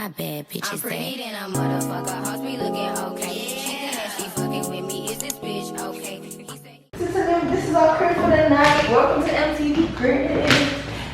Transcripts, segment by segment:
my bad bitches. I'm pretty than a motherfucker. Hoes be looking okay. She think that she fucking with me. Is this bitch okay? This is our crib for the night. Welcome to MTV Crib.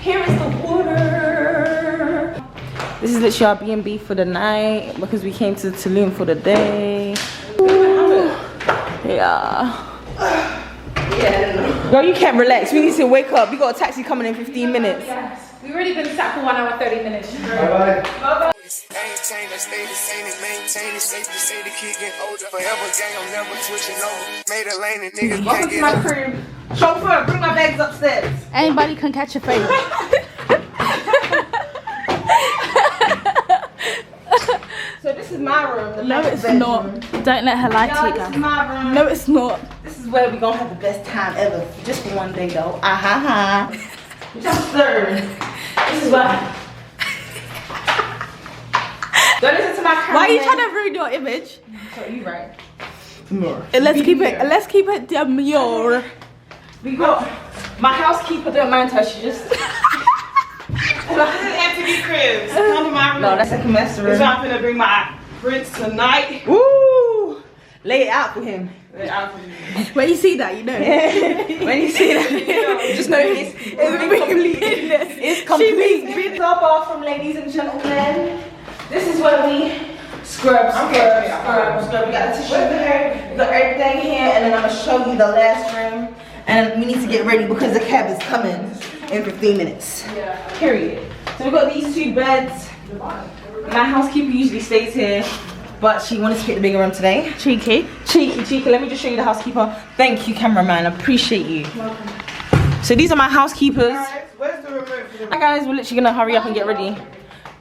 Here is the water. This is literally our B&B for the night because we came to Tulum for the day. Ooh. Yeah. Girl, you can't relax. We need to wake up. We got a taxi coming in 15 minutes. Yes. We've already been sat for 1 hour 30 minutes. Bye-bye. Bye-bye. Maintain, I stay the same, maintain it, safe to say the kid get older. Forever gang, I'm never switching over. Made a lane and niggas Welcome to my crib. Chauffeur, bring my bags upstairs. Anybody can catch a face. So this is my room. No, it's not. Don't let her lie to you, This is guys. my room. No, it's not. This is where we gonna have the best time ever. Just for one day though. Ah-ha-ha. Just third. This is why. Don't listen to my camera. Why are you trying to ruin your image? So you right. Let's keep it demure. We got my housekeeper don't mind her, she just This is MTV Cribs. Come to my room. no, that's like a mess room. So I'm gonna bring my prince tonight. Woo! Lay it out for him. When you see that, you know. When you see that, just know it's complete. It's complete. It's our bathroom, ladies and gentlemen. This is where we scrub. We got the tissue here, we got everything here, and then I'm gonna show you the last room. And we need to get ready because the cab is coming in 15 minutes. Yeah. Period. So we got these 2 beds. My housekeeper usually stays here, but she wanted to pick the bigger room today. Cheeky. Cheeky. Let me just show you the housekeeper. Thank you, cameraman. I appreciate you. Welcome. So these are my housekeepers. Where's the remote for the Hi guys, we're literally gonna hurry up and get ready.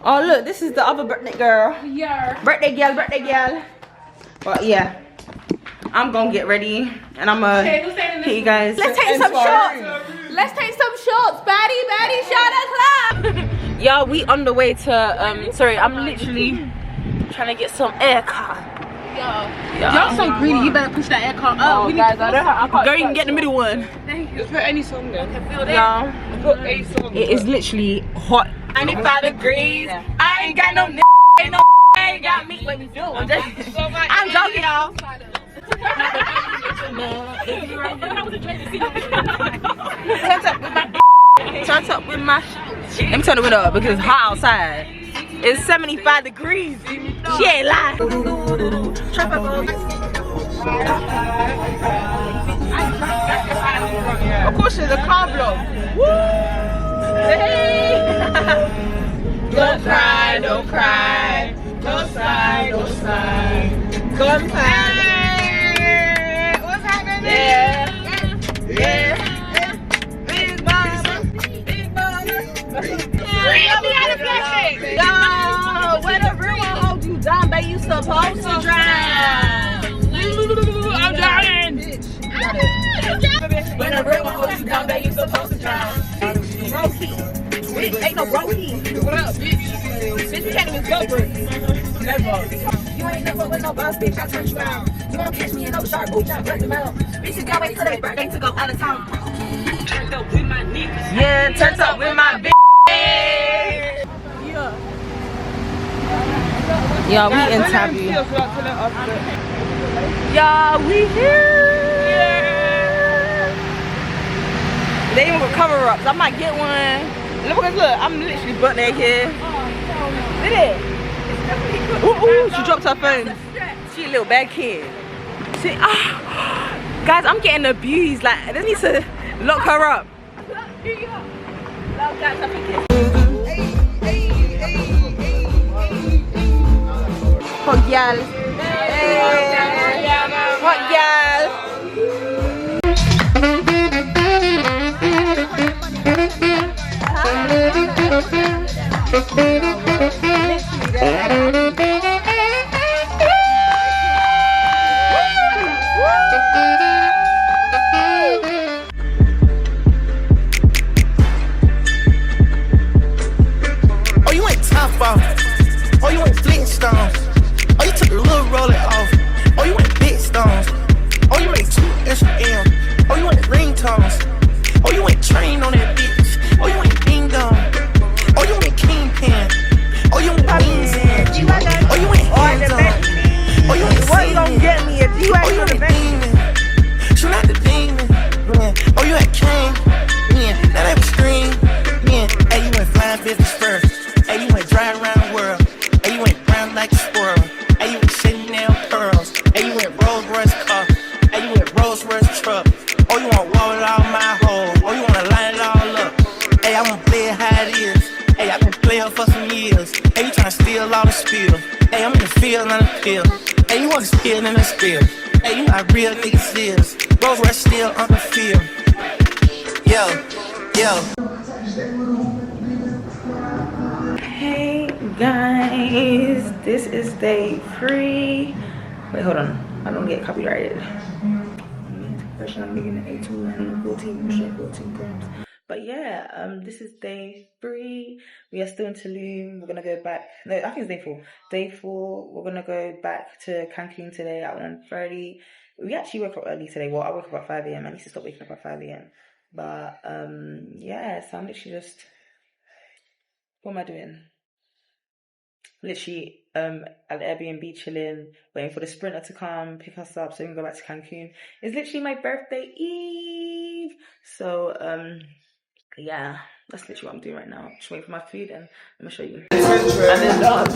Oh look, this is the other birthday girl. Yeah. Birthday girl. But yeah, I'm gonna get ready and I'm gonna hit you guys. Let's take some shots. Let's take some shots. Baddie, shot o'clock. Y'all, we on the way to sorry, I'm literally trying to get some aircon. Y'all so greedy. You better push that aircon up. Oh guys, I can't. Girl, you can get the middle one. Thank you. Just put any song then. Y'all, Put a song. it is literally hot. 95 degrees. I ain't got no ain't no ain't got me. What we do? I'm joking, y'all. Turn up with my let me turn the window up because it's hot outside. It's 75 degrees. She ain't lying. Of course there's a car block. Woo! Hey! Don't cry, don't cry. Don't sigh, don't sigh. Come sigh. What's happening? Yeah. Big mama. Yo, where the real one hold you down, babe, you supposed to drown. I'm dying. When the real one hold you down, babe, you supposed to drown. Brokey. Bitch, ain't no brokey. What up, bitch? Bitch, you can't even go, bro. Never. You ain't never with no boss, bitch, I turn you out. You won't catch me in no shark boots, I break them out. Bitches gotta wait till their birthday to go out of town. Turned up with my niggas. Yeah, turns up with my bitch. Y'all, we in Taboo. Y'all, we here. They even got cover-ups. I might get one. Look, I'm literally butt naked. Look at it. Ooh, she dropped her phone. She a little bad kid. See, guys, I'm getting abused. Like, I just need to lock her up. Hot gal. Hot gal. Oh, you ain't top off. Oh, you ain't Flintstones. Oh, you took a little roll it off. Oh, you ain't big stones. Oh, you made 2 extra M's. Oh, you ain't ringtones. Oh, you ain't train on that bitch. Oh, you ain't ding dong. Oh, you ain't kingpin. Oh, you ain't wings in. pills. Hey, you tryna steal all the spill. Hey, I'm in the field, on the field. Hey, you wanna spill in the spill. Hey, you not real niggas is. Rose Rush still on the field. Yo, yo. Hey guys, this is day 3. Wait, hold on. I don't get copyrighted. Version I'm making the A2 14 grams. But yeah, this is day 3. We are still in Tulum. We're gonna go back. No, I think it's day 4. Day 4. We're gonna go back to Cancun today at 1:30. We actually woke up early today. Well, I woke up at 5 a.m. I need to stop waking up at 5 a.m. But yeah, so I'm literally just. What am I doing? Literally at the Airbnb chilling, waiting for the sprinter to come pick us up so we can go back to Cancun. It's literally my birthday eve. So yeah, that's literally what I'm doing right now. Just waiting for my food and I'm gonna show you. And then dog.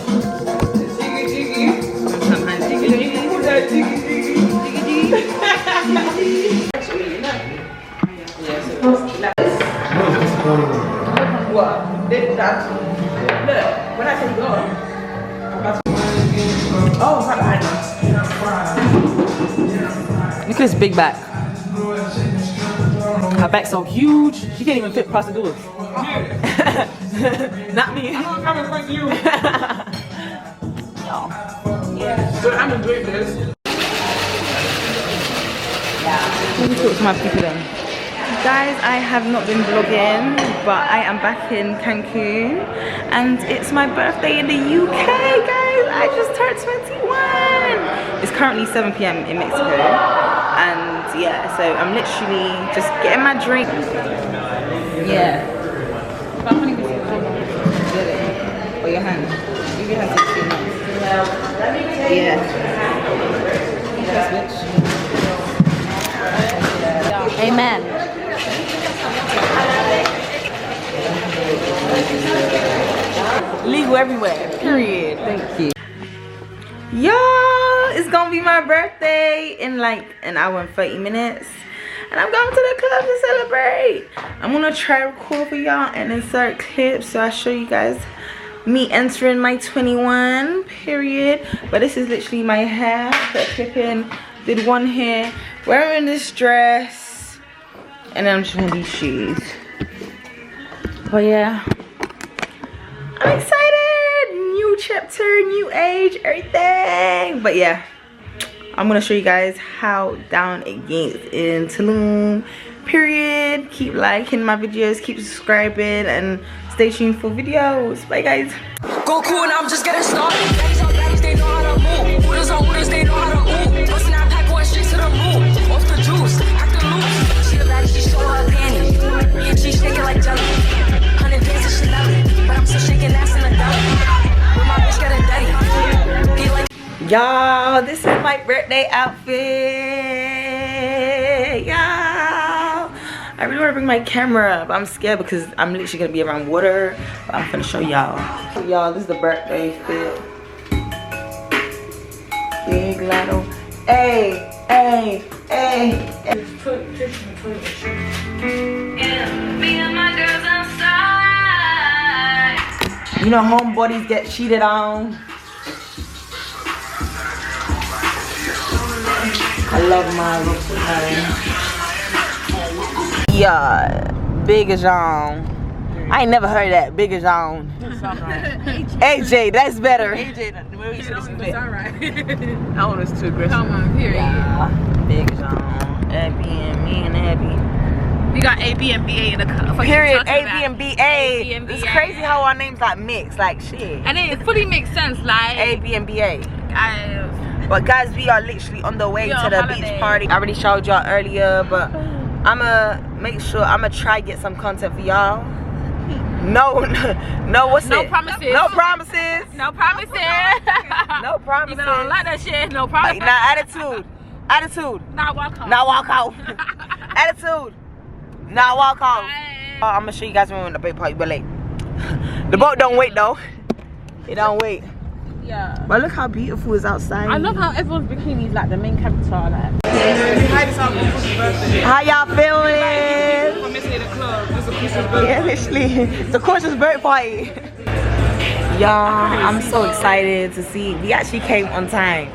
What? Look, when I say go. Oh, it's not behind us. Look at this big back. Her back's so huge, she can't even fit past the doors. Not me. I'm coming with you. So I'm enjoying this. Let me talk to my people then. Guys, I have not been vlogging, but I am back in Cancun and it's my birthday in the UK, guys. I just turned 21. It's currently 7 p.m. in Mexico and yeah, so I'm literally just getting my drink. Yeah. Get it. Or your hand. Give your hand to the yeah. Yes, bitch. Amen. Legal everywhere, period. Thank you. Y'all, it's gonna be my birthday in like an hour and 30 minutes. And I'm going to the club to celebrate. I'm gonna try to record for y'all and insert clips so I show you guys me entering my 21, period. But this is literally my hair. Put a clip in, did one hair, wearing this dress, and then I'm just wearing these shoes. But yeah, I'm excited. New chapter, new age, everything. But yeah, I'm gonna show you guys how down it gets in Tulum, period. Keep liking my videos, keep subscribing, and stay tuned for videos. Bye guys. Go cool and I'm just getting started. Baddies on baddies, they know how to move. Hooters on hooters, they know how to move. Bustin' that pack, going straight to the moon. Off the juice, acting loose. She a baddie, she show her panties. She shaking like jelly. 100 days of Chanel, but I'm still shaking ass in the deli. With my bitch getting dirty. He like Y'all, this is my birthday outfit. Y'all, I really want to bring my camera, but I'm scared because I'm literally gonna be around water. But I'm gonna show y'all. Y'all, this is the birthday fit. Big Lotto. Hey, hey, hey. Me and my girls outside. You know, homebodies get cheated on. I love my looks tonight. Yeah, Big Jean. I ain't never heard that. Big Jean. AJ, that's better. AJ, where you should have It's alright. That one is too aggressive. Come on, period. Yeah, Big Jean. Abby and me and Abby. We got A, B, and B, A in the cup. Period. A, B, and B, A. B, and B, It's A. crazy how our names like mix, like shit. And it fully makes sense, like A, B, and B, A. I, But guys, we are literally on the way We to on the holiday. beach party. I already showed y'all earlier, but I'ma make sure I'ma try get some content for y'all. No, what's no it? promises. No promises. No promises. No promises. Even though I don't like that shit, no promises. Nah, attitude. Attitude. Nah, walk home. Now walk out. Attitude. Now walk out. Hey. I'm gonna show you guys when we're in the big party, but like, the boat don't wait though. It don't wait. Yeah. But look how beautiful it's outside. I love how everyone's bikini is like the main character. Like. How y'all feeling? I'm missing the club. This is a Christmas birthday. Yeah, literally. It's a Christmas birthday party. Y'all, I'm so excited to see. We actually came on time.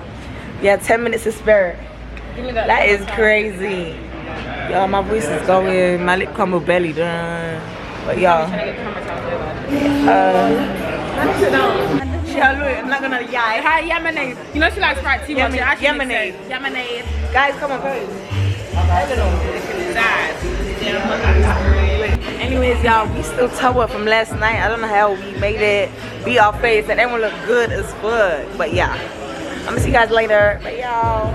We had 10 minutes to spare. That is crazy. Y'all, my voice is going. My lip combo belly done. But y'all, I'm not gonna lie. Hi, Yemenese. You know she likes fried tea. Yemenese. Yemenese. Guys, come on, guys. Anyways, y'all, we still tore up from last night. I don't know how we made it. Beat our face and everyone looked good as fuck. But yeah, I'm gonna see you guys later. But y'all.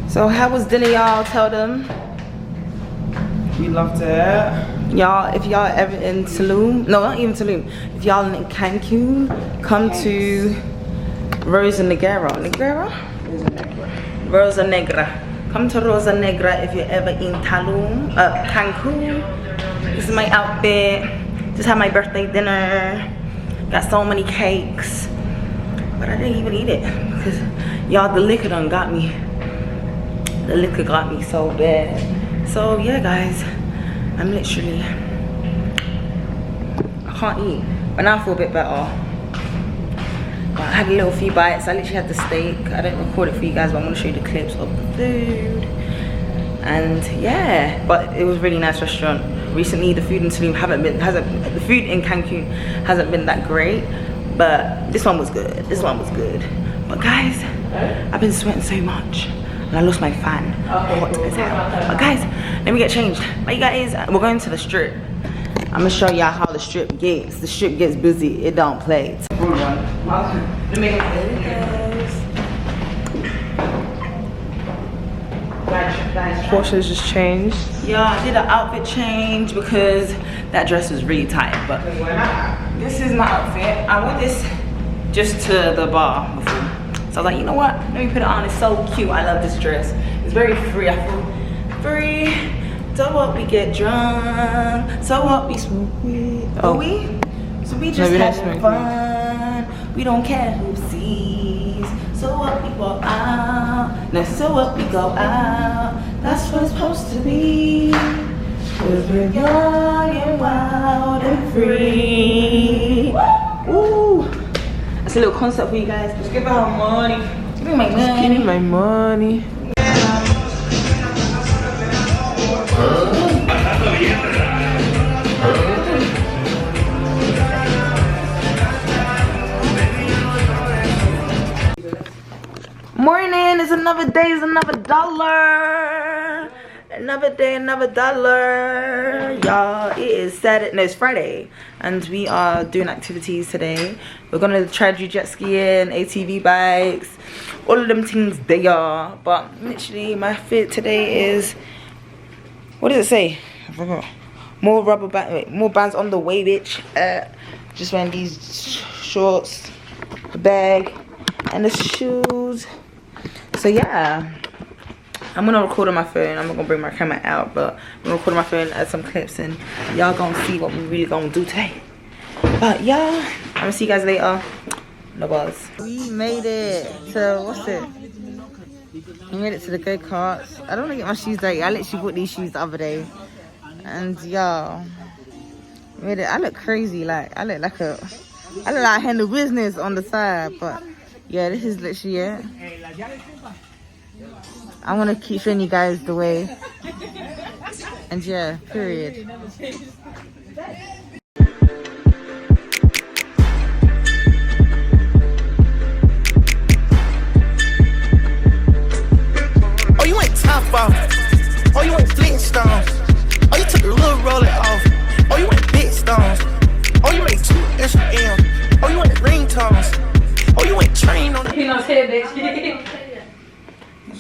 So how was dinner, y'all? Tell them. We loved it. Y'all, if y'all ever in Tulum, no, not even Tulum. If y'all in Cancun, come to Rosa Negra. Rosa Negra. Come to Rosa Negra if you're ever in Tulum, Cancun. This is my outfit. Just had my birthday dinner. Got so many cakes, but I didn't even eat it because y'all, the liquor done got me. The liquor got me so bad. So yeah, guys, I'm literally, I can't eat, but now I feel a bit better. But I had a little few bites. I literally had the steak. I didn't record it for you guys, but I'm gonna show you the clips of the food. And yeah, but it was a really nice restaurant. Recently, the food in Tulum the food in Cancun hasn't been that great, but this one was good. This one was good. But guys, I've been sweating so much. And I lost my fan. Hot as hell. But guys, let me get changed. Bye guys. We're going to the strip. I'm gonna show y'all how the strip gets. The strip gets busy. It don't play. Portia's just changed. Yeah, I did an outfit change because that dress was really tight. But this is my outfit. I wore this just to the bar before. So I was like, you know what? Let me put it on. It's so cute. I love this dress. It's very free. I feel free. So what? We get drunk. So what? We smoke weed. Oh, we? So we just having fun. We don't care who sees. So what? We go out. Now so what? We go out. That's what it's supposed to be. 'Cause we're young and wild and free. Ooh. That's a little concept for you guys. Just give her her money. Give me my money. Just give me my money. Morning, it's another day, it's another dollar. Another day, another dollar. Y'all, it is Saturday, no, it's Friday. And we are doing activities today. We're gonna try to do jet skiing, ATV bikes, all of them things they are. But literally, my fit today is, what does it say? I forgot. More bands on the way, bitch. Just wearing these shorts, the bag, and the shoes. So yeah, I'm gonna record on my phone. I'm not gonna bring my camera out, but I'm gonna record on my phone, add some clips, and y'all gonna see what we really gonna do today. But yeah, I'm gonna see you guys later. No buzz. We made it to, what's it? We made it to the go-karts. I don't want to get my shoes dirty. I literally bought these shoes the other day. And y'all, made it. I look crazy. Like, I look like I handle business on the side. But yeah, this is literally it. I want to keep showing you guys the way. And yeah, period. Oh, you ain't top off. Oh, you ain't Flintstones. Oh, you took a little roll it off. Oh, you ain't big stones. Oh, you made 2 Instagrams. Oh, you ain't ringtones. Oh, you ain't trained on the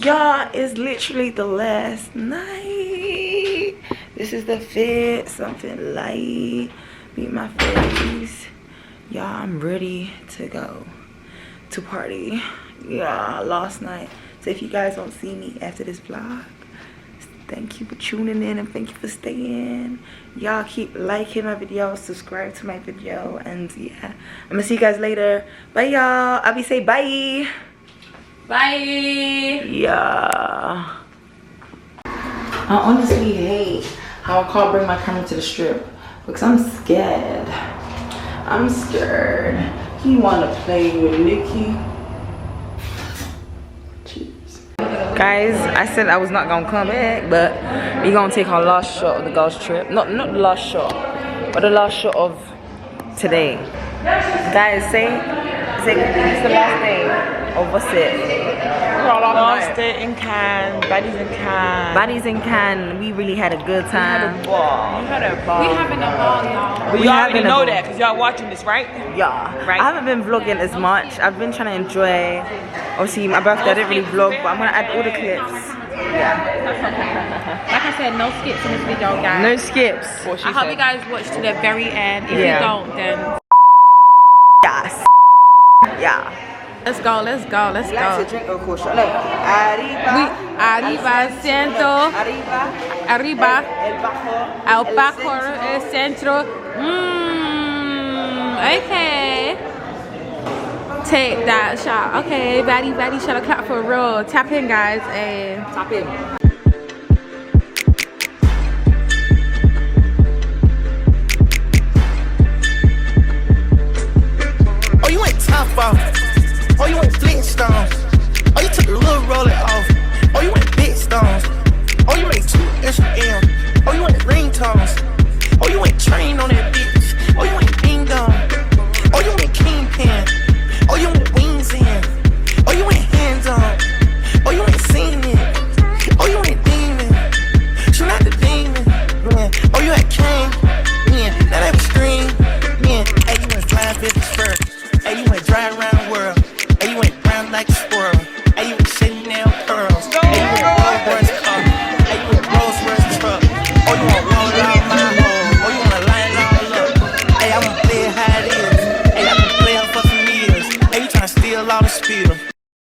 Y'all, it's literally the last night. This is the fit, something light. Meet my face. Y'all, I'm ready to go to party. Yeah, last night. So if you guys don't see me after this vlog, thank you for tuning in and thank you for staying. Y'all keep liking my video, subscribe to my video, and yeah, I'm gonna see you guys later. Bye y'all. I'll be say bye. Bye. Yeah. I honestly hate how I can't bring my camera to the strip because I'm scared. I'm scared. He wanna play with Nikki. Guys, I said I was not gonna come back, but we're gonna take our last shot of the girls trip. Not the last shot, but the last shot of today. Guys, say it's the last day of what's it? Lost it in Cannes, Baddies in Cannes. Baddies in Cannes. We really had a good time. We had a ball. We having a ball, y'all. We already know that because y'all watching this, right? Yeah. Right. I haven't been vlogging as much. I've been trying to enjoy. Obviously, my birthday I didn't really vlog, but I'm gonna add all the clips. Yeah. Like I said, no skips in this video, guys. No skips. I hope you guys watch to the very end. If Yeah. you don't, then Yes. Yeah. let's go, let's go, let's You like to go. drink or cool shot? Look. Arriba. We arriba, centro, Arriba. arriba, El bajo. al bajo, el centro. Okay. Take that shot. Okay, baddie shot a clap for real. Tap in, guys. And Tap in. Oh, you ain't top off. Oh, you ain't Flintstones.